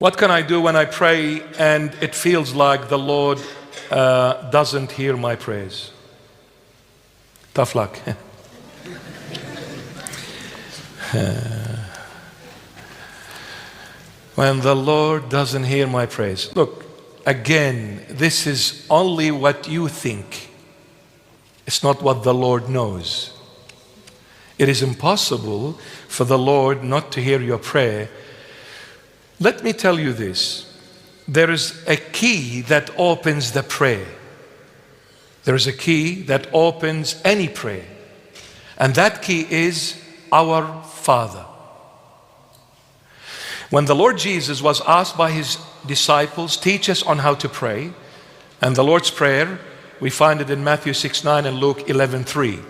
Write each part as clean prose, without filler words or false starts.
What can I do when I pray and it feels like the Lord doesn't hear my prayers? Tough luck. When the Lord doesn't hear my prayers. Look, again, this is only what you think. It's not what the Lord knows. It is impossible for the Lord not to hear your prayer. Let me tell you this. There is a key that opens the prayer. There is a key that opens any prayer. And that key is our Father. When the Lord Jesus was asked by his disciples, teach us on how to pray. And the Lord's Prayer, we find it in Matthew 6:9 and Luke 11:3.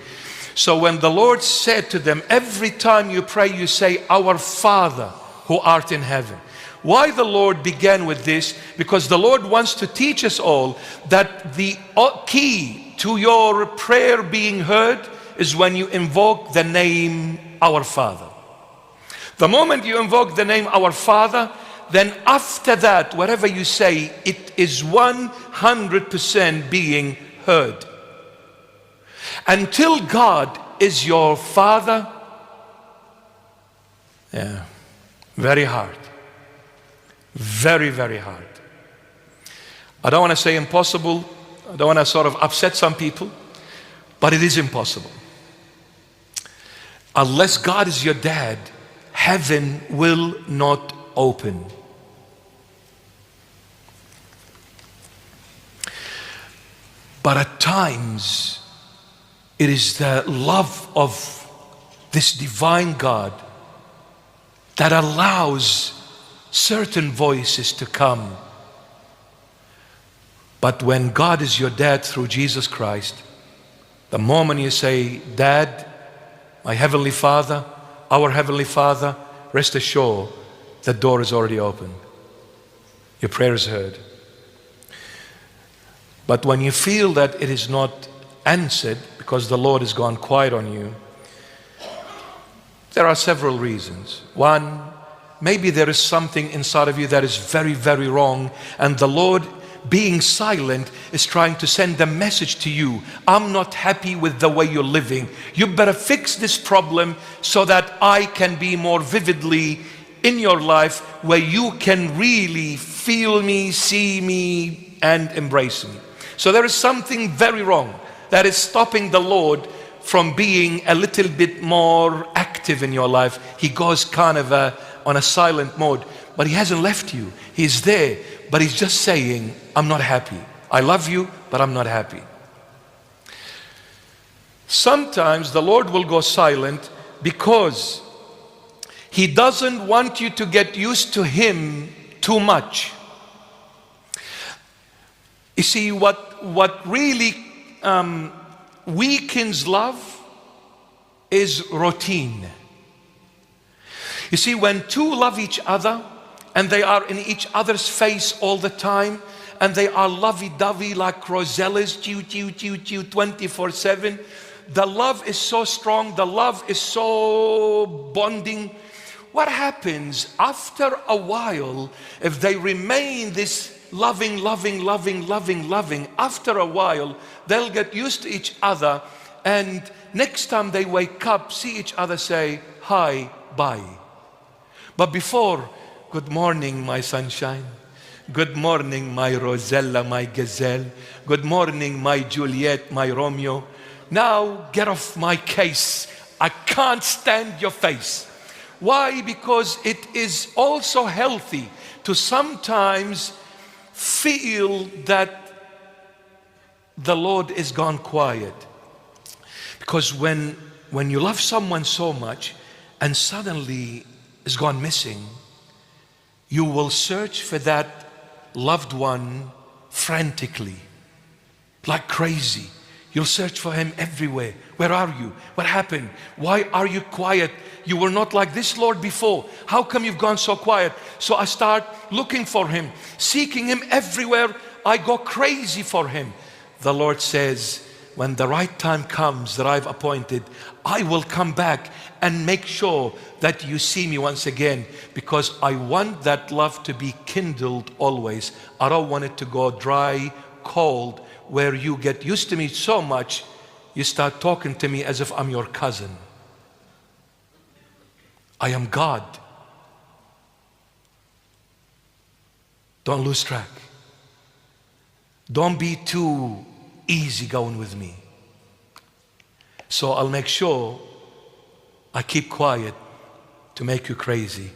So when the Lord said to them, every time you pray, you say, our Father who art in heaven. Why the Lord began with this? Because the Lord wants to teach us all that the key to your prayer being heard is when you invoke the name our Father. The moment you invoke the name our Father, then after that, whatever you say, it is 100% being heard. Until God is your Father, very hard. Very, very hard. I don't want to say impossible. I don't want to sort of upset some people, but it is impossible. Unless God is your dad, heaven will not open. But at times, it is the love of this divine God that allows certain voices to come. But when God is your dad through Jesus Christ, the moment you say, Dad, my Heavenly Father, our Heavenly Father, rest assured the door is already open. Your prayer is heard. But when you feel that it is not answered because the Lord has gone quiet on you, there are several reasons. One, maybe there is something inside of you that is very, very wrong, and the Lord, being silent, is trying to send a message to you. I'm not happy with the way you're living. You better fix this problem so that I can be more vividly in your life, where you can really feel me, see me, and embrace me. So there is something very wrong that is stopping the Lord from being a little bit more active in your life. He goes kind of on a silent mode, but he hasn't left you. He's there, but he's just saying, I'm not happy. I love you, but I'm not happy. Sometimes the Lord will go silent because he doesn't want you to get used to him too much. You see, what really weakens love is routine. You see, when two love each other and they are in each other's face all the time, and they are lovey-dovey like Rosellas, 24/7, the love is so strong, the love is so bonding. What happens after a while, if they remain this loving, after a while, they'll get used to each other, and next time they wake up, see each other, say, hi, bye. But before, good morning, my sunshine. Good morning, my Rosella, my gazelle. Good morning, my Juliet, my Romeo. Now get off my case. I can't stand your face. Why? Because it is also healthy to sometimes feel that the Lord is gone quiet. Because when you love someone so much and suddenly is gone missing, you will search for that loved one frantically, like crazy. You'll search for him everywhere. Where are you? What happened? Why are you quiet? You were not like this, Lord, before. How come you've gone so quiet? So I start looking for him, seeking him everywhere. I go crazy for him. The Lord says, when the right time comes that I've appointed, I will come back and make sure that you see me once again, because I want that love to be kindled always. I don't want it to go dry, cold, where you get used to me so much, you start talking to me as if I'm your cousin. I am God. Don't lose track. Don't be too easy going with me. So I'll make sure I keep quiet to make you crazy,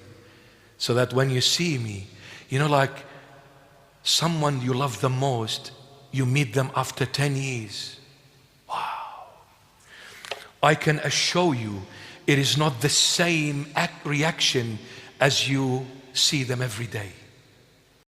so that when you see me, you know, like someone you love the most, you meet them after 10 years. Wow. I can assure you it is not the same reaction as you see them every day.